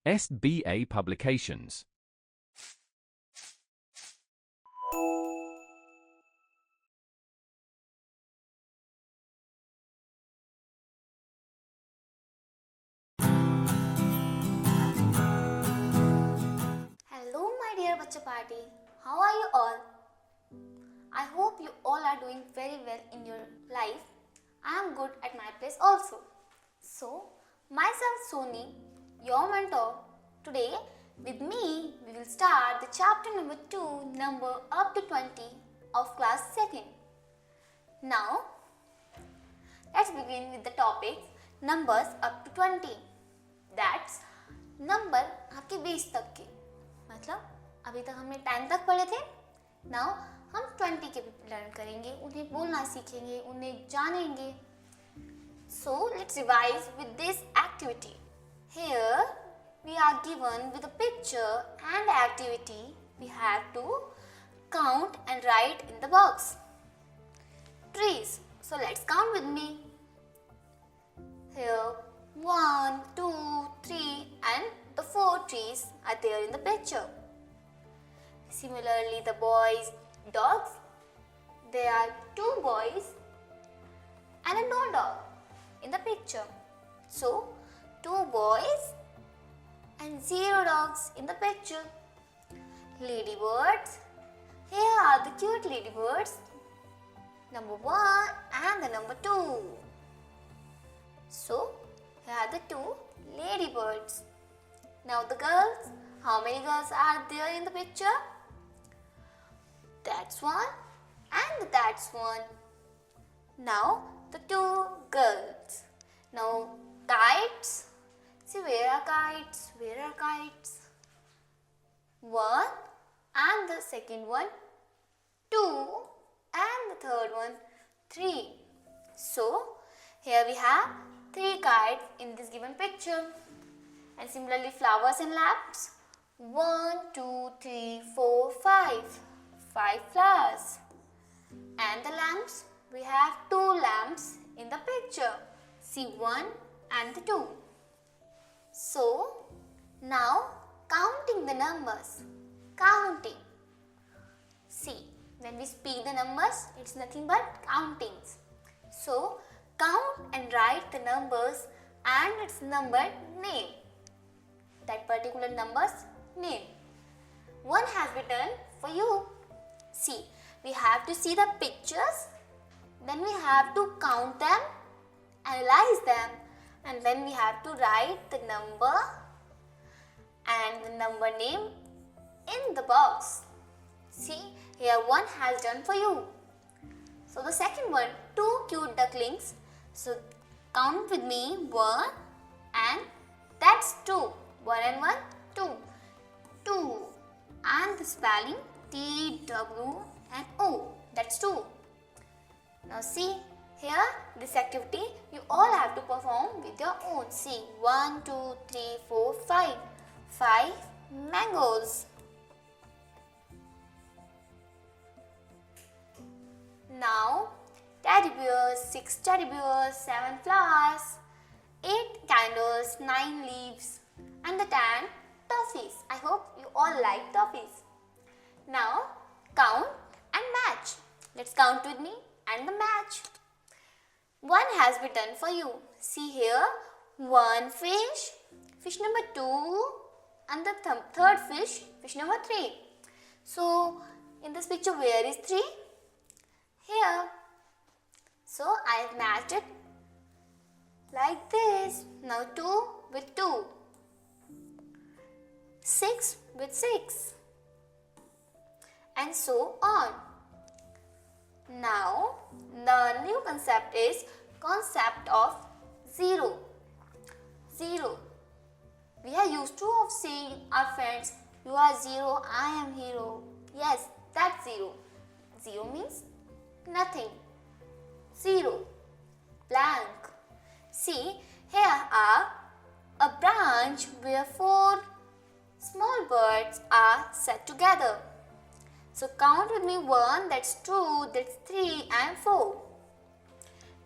SBA Publications. Hello my dear Bachcha Party, how are you all? I hope you all are doing very well in your life. I am good at my place also. So, myself Soni, your mentor. Today with me we will start the chapter number 2, number up to 20 of class 2nd. Now, let's begin with the topic numbers up to 20. That's number आपके 20 तक के, मतलब अभी तक हमने 10 तक पढ़े थे. नाउ हम 20 के भी लर्न करेंगे, उन्हें बोलना सीखेंगे, उन्हें जानेंगे. So let's revise with this activity. Here we are given with a picture and activity. We have to count and write in the box. Trees. So let's count with me. Here 1, 2, 3 and the 4 trees are there in the picture. Similarly, the boys' dogs. There are 2 boys and a no dog in the picture. So, 2 boys and 0 dogs in the picture. Ladybirds. Here are the cute ladybirds. Number 1 and the number 2. So, here are the 2 ladybirds. Now the girls. How many girls are there in the picture? That's 1 and that's 1. Now the 2 girls. Now kites. See, where are kites? Where are kites? 1 and the second one 2 and the third one 3. So here we have 3 kites in this given picture. And similarly, flowers and lamps. 1, 2, 3, 4, 5. 5 flowers. And the lamps, we have 2 lamps in the picture. See, 1 and the 2. So, now counting the numbers. Counting. See, when we speak the numbers, it's nothing but countings. So, count and write the numbers and its number name. That particular number's name. One has been done for you. See, we have to see the pictures, then we have to count them, analyze them, and then we have to write the number and the number name in the box. See, here one has done for you. So the second one, 2 cute ducklings. So count with me, 1 and that's 2. 1 and 1, 2. 2 and the spelling T-W and O. That's 2. Now see, here this activity you all have to perform with your own. See, 1, 2, 3, 4, 5. 5 mangoes. Now, teddy bears, 6 teddy bears, 7 flowers, 8 candles, 9 leaves, and the 10 toffees. I hope you all like toffees. Now, count and match. Let's count with me and the match. 1 has been done for you. See here, 1 fish, fish number 2, and the third fish, fish number 3. So, in this picture, where is 3? Here. So, I have matched it like this. Now 2 with 2. 6 with 6. And so on. Now, the new concept is concept of 0. 0. We are used to of saying our friends, you are 0, I am hero. Yes, that's 0. 0 means nothing. 0. Blank. See, here are a branch where 4 small birds are set together. So count with me, 1, that's 2, that's 3 and 4.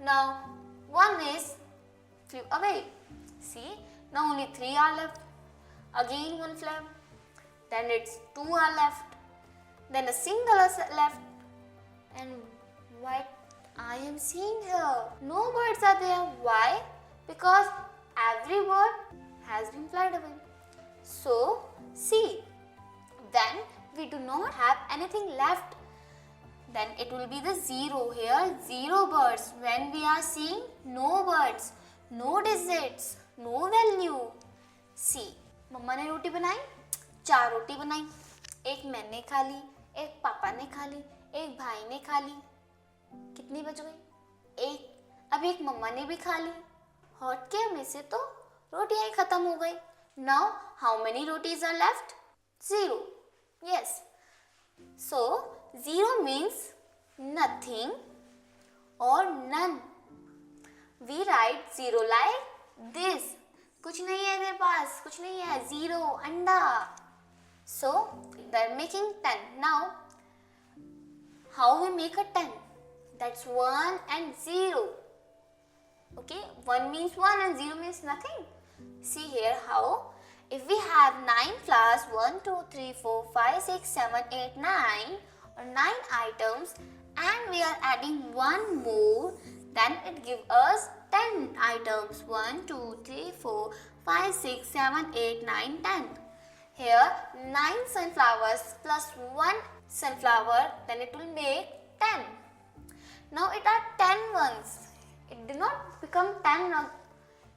Now 1 is flew away. See, now only 3 are left. again one flap, then it's 2 are left, then a single is left, and what I am seeing here, no birds are there. Why? Because every bird has been flied away. So see, when we do not have anything left, then it will be the 0 here, 0 birds. When we are seeing no birds, no digits, no value. See, मम्मा ने रोटी बनाई, 4 रोटी बनाई, एक मैंने खा ली, एक पापा ने खा ली, एक भाई ने खा ली, कितनी बच गई? एक। अब एक मम्मा ने भी खा ली। हॉट केयर में से तो रोटियां ही खत्म हो गई। Now how many rotis are left? 0. Yes. So 0 means nothing or none. We write 0 like this. कुछ नहीं है मेरे पास, कुछ नहीं है, 0 अंडा. So they're making 10. Now how we make a 10? That's 1 and 0. Okay, 1 means 1 and 0 means nothing. See here how, if we have 9 flowers, 1, 2, 3, 4, 5, 6, 7, 8, 9 or 9 items, and we are adding one more, then it gives us 10 items. 1, 2, 3, 4, 5, 6, 7, 8, 9, 10. Here 9 sunflowers plus 1 sunflower, then it will make 10. Now it are 10 ones. It did not become 10 now.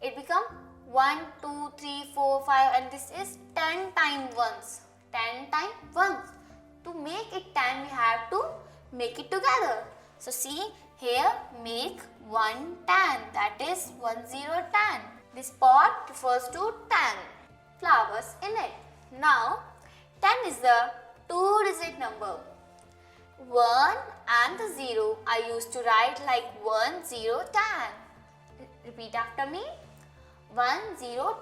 It become 1, 2, 3, 4, 5, and this is 10 times ones. 10 times ones. To make it 10, we have to make it together. So see here, make 1 10. That is 1 0 10. This pot refers to 10 flowers in it. Now 10 is the 2-digit number. 1 and the 0 I used to write like 1 0 10. Repeat after me. 1 0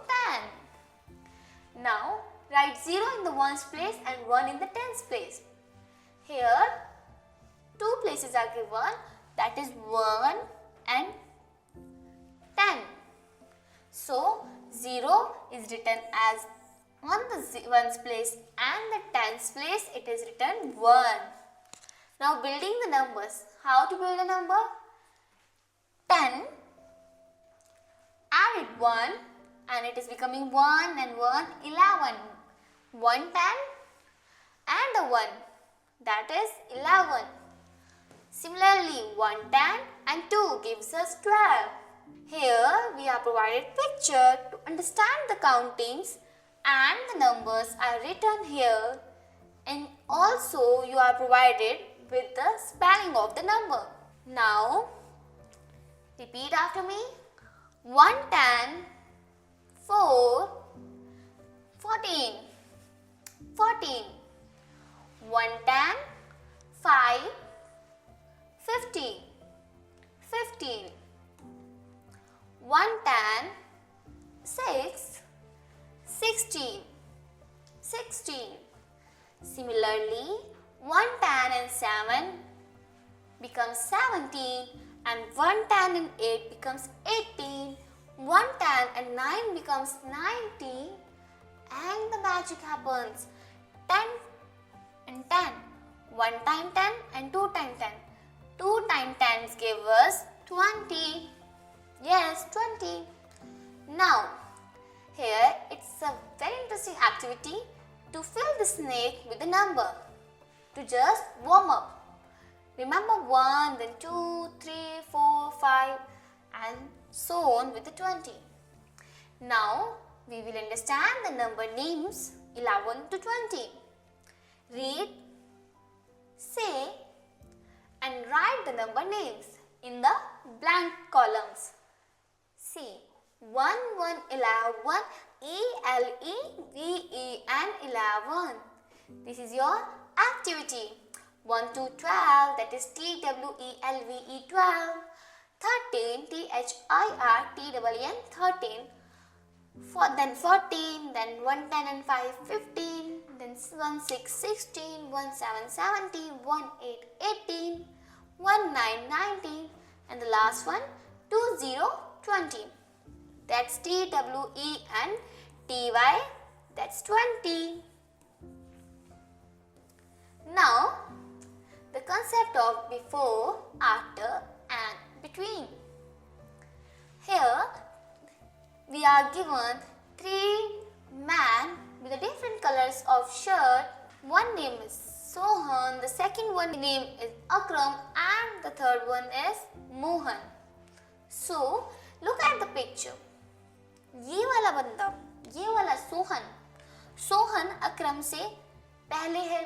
10. Now write 0 in the ones place and 1 in the tens place. Here 2 places are given, that is 1 and 10. So 0 is written as on the ones place and the tens place it is written 1. Now building the numbers. How to build a number? 10 added 1 and it is becoming 1 and 1 11. 1 10 and a 1, that is 11. Similarly 1 10 and 2 gives us 12. Here we are provided picture to understand the countings and the numbers are written here, and also you are provided with the spelling of the number. Now repeat after me. 1 10 4 14 14. 1 10 5 15 15. 1 10 6 16 16. Similarly 1 10 and 7 becomes 17 and 1 10 and 8 becomes 18. 1 10 and 9 becomes 19 and the magic happens. 10 and 10. 1 time 10 and 2 time 10. 2 times 10 give us 20. Yes, 20. Now, here it's a very interesting activity to fill the snake with a number, to just warm up. Remember 1, then 2, 3, 4, 5 and so on with the 20. Now, we will understand the number names 11 to 20. Read, say and write the number names in the blank columns. See, 1 1 11, ELEVEN 11. This is your activity. 1 to 12, that is TWELVE 12. 13, THIRTEN 13. Then 14, then 1 10 and 5 15, then 1 6 16, 1 7 17, 1 8 18, 1 9 19, and the last one 2 0 20. That's TWENTY, that's 20. Now, the concept of before, after and between. Here, we are given 3 men with the different colors of shirt. One name is Sohan, the second one name is Akram and the third one is Mohan. So, look at the picture. ये वाला बंदा, ये वाला सोहन, सोहन अकरम से पहले है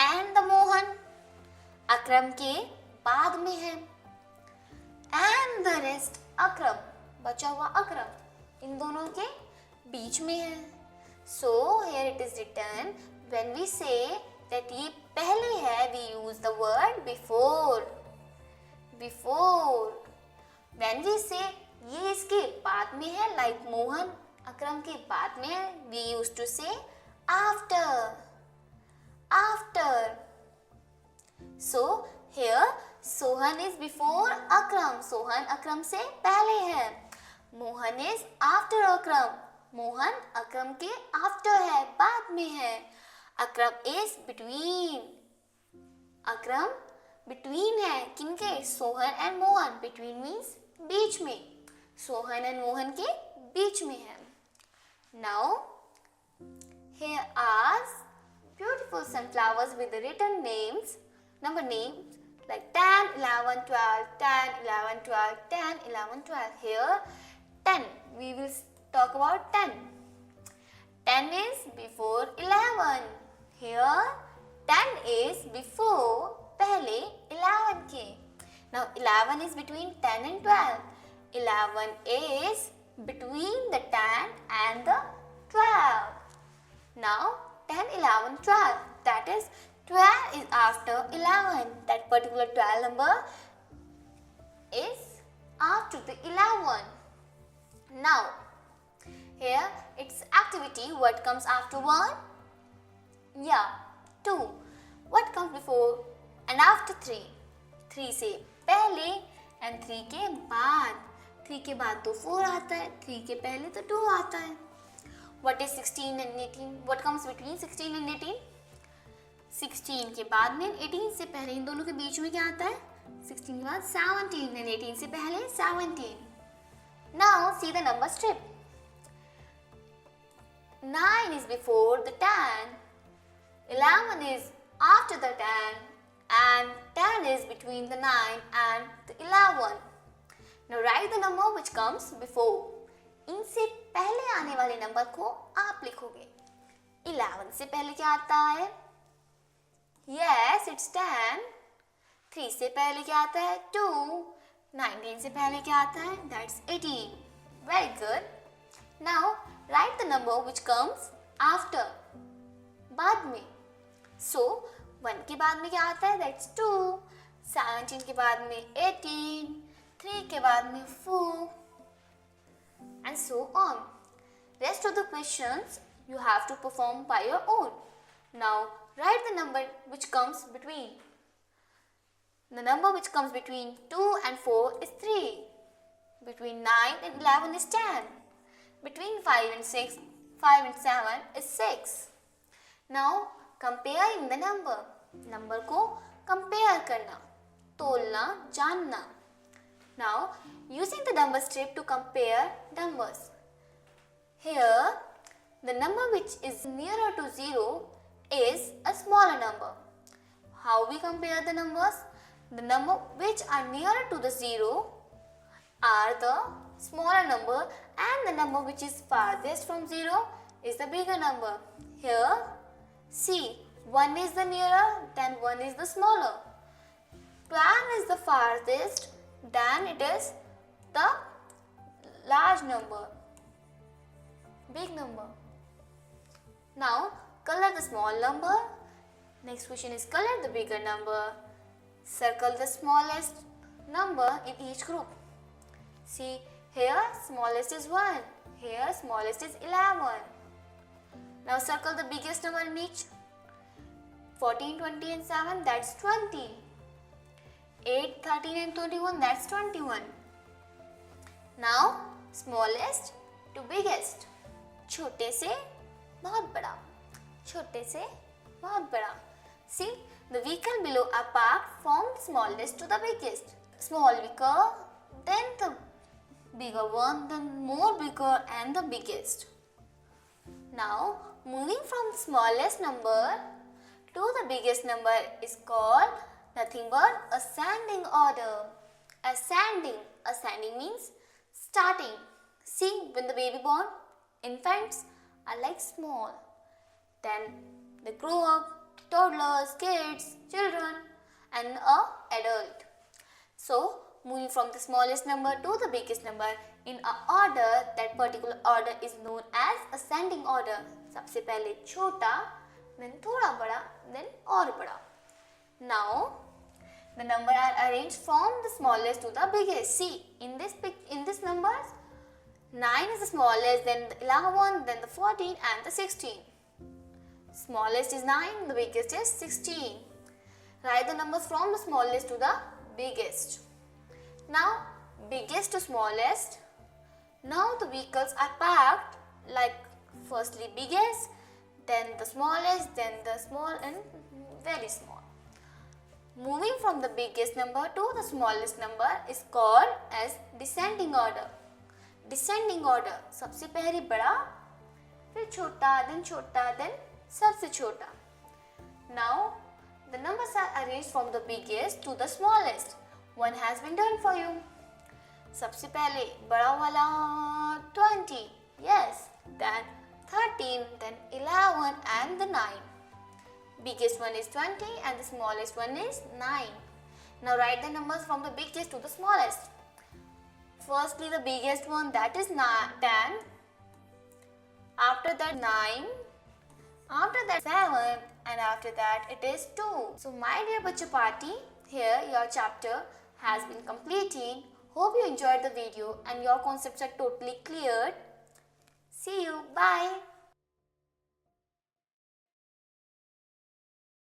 and the Mohan अकरम के बाद में है and the rest अकरम, बचा हुआ अकरम इन दोनों के बीच में है. So here it is written, when we say that ये पहले है, we use the word before. Before. When we say ये इसके बाद में है, like मोहन अकरम के बाद में है, we used to say after. After. So here Sohan is before Akram. Sohan Akram से पहले है. Mohan is after Akram. Mohan Akram के after है, बाद में है. Akram is between. Akram between है, किनके? Sohan and Mohan. Between means बीच में. Sohan and Mohan के बीच में है. Now here are beautiful sunflowers with the written names, number names like 10, 11, 12, 10, 11, 12, 10, 11, 12. Here 10, we will talk about 10. 10 is before 11. Here 10 is before पहले 11 के. Now 11 is between 10 and 12. 11 is between the 10 and the 12. Now 10, 11, 12. That is 12 is after 11. That particular 12 number is after the 11. Now here it's activity. What comes after 1? Yeah, 2. What comes before and after 3? 3 से पहले and 3 के बाद. 3 के बाद तो 4 आता है, 3 के पहले तो 2 आता है. What is 16 and 18? What comes between 16 and 18? 16 के बाद में 18 से पहले, इन दोनों के बीच में क्या आता है? 16 के बाद 17 and 18 से पहले 17. Now see the number strip. 9 is before the 10. 11 is after the 10 and 10 is between the 9 and the 11. Now write the number which comes before. इनसे पहले आने वाले नंबर को आप लिखोगे. 11 से पहले क्या आता है? Yes, it's 10. 3 से पहले क्या आता है? 2. 19 से पहले क्या आता है? That's 18. Very good. Now write the number which comes after. बाद में. So 1 के बाद में क्या आता है? That's 2. 17 के बाद में 18. 3 के बाद में 4. And so on. Rest of the questions you have to perform by your own. Now write the number which comes between. The number which comes between 2 and 4 is 3. Between 9 and 11 is 10. Between 5 and 6, 5 and 7 is 6. Now comparing the number. Number को compare करना, तोलना, जानना. Now using the number strip to compare numbers. Here the number which is nearer to 0 is a smaller number. How we compare the numbers? The number which are nearer to the 0 are the smaller number and the number which is farthest from 0 is the bigger number. Here see, 1 is the nearer, then 1 is the smaller. 12 is the farthest, then it is the large number, big number. Now color the small number. Next question is color the bigger number. Circle the smallest number in each group. See, here smallest is 1. Here smallest is 11. Now circle the biggest number in each. 14, 20 and 7, that's 20. 8, 13 and 21, that's 21. Now smallest to biggest. छोटे से बहुत बड़ा, छोटे से बहुत बड़ा. See, the vehicle below are parked from the smallest to the biggest. Small vehicle, then the bigger one, then more bigger and the biggest. Now, moving from the smallest number to the biggest number is called nothing but ascending order. Ascending means starting. See, when the baby born, infants are like small. Then they grow up, toddlers, kids, children, and an adult. So, moving from the smallest number to the biggest number in a order, that particular order is known as ascending order. सबसे पहले छोटा, then थोड़ा बड़ा, then और बड़ा. Now, the numbers are arranged from the smallest to the biggest. See, in this numbers, 9 is the smallest, then the 11, then the 14 and the 16. Smallest is 9, the biggest is 16. Write the numbers from the smallest to the biggest. Now, biggest to smallest. Now the vehicles are packed like firstly biggest, then the smallest, then the small and very small. Moving from the biggest number to the smallest number is called as descending order. Descending order. सबसे पहले बड़ा, फिर छोटा, then सबसे छोटा. Now, the numbers are arranged from the biggest to the smallest. One has been done for you. सबसे पहले बड़ा वाला 20, yes. Then 13, then 11 and the 9. Biggest one is 20 and the smallest one is 9. Now write the numbers from the biggest to the smallest. Firstly, the biggest one, that is 10. After that 9. After that 7. And after that it is 2. So my dear Bachcha Party, here your chapter has been completed. Hope you enjoyed the video and your concepts are totally cleared. See you. Bye.